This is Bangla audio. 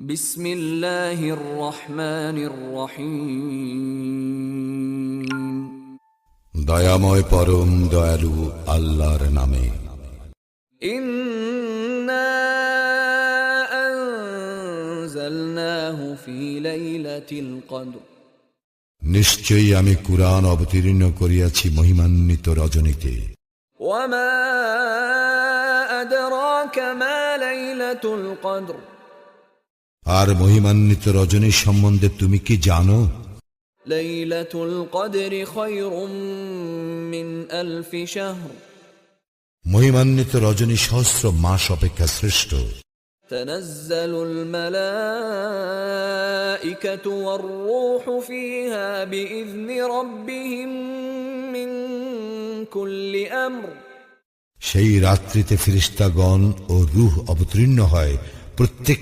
বিসমিল্লাহির রহমানির রহিম। দয়াময় পরম দয়ালু আল্লাহর নামে। ইন্না আনজালনাহু ফি লাইলাতিল কদর। নিশ্চয়ই আমি কুরআন অবতীর্ণ করিয়াছি মহিমান্বিত রজনীতে। ওয়া মা আদরাকা মা লাইলাতুল কদর। আর মহিমান্বিত রজনী সম্বন্ধে তুমি কি জানো? লাইলাতুল কদরি খায়রুম মিন আলফি শাহর। মহিমান্বিত রজনী সহস্র মাস অপেক্ষা শ্রেষ্ঠ। তানাজ্জালুল মালাইকাতু ওয়ার রূহু ফিহা বিইذনি রাব্বিহিম মিন কুল্লি আমর। সেই রাত্রিতে ফেরেশতাগণ ও রূহ অবতীর্ণ হয় প্রত্যেক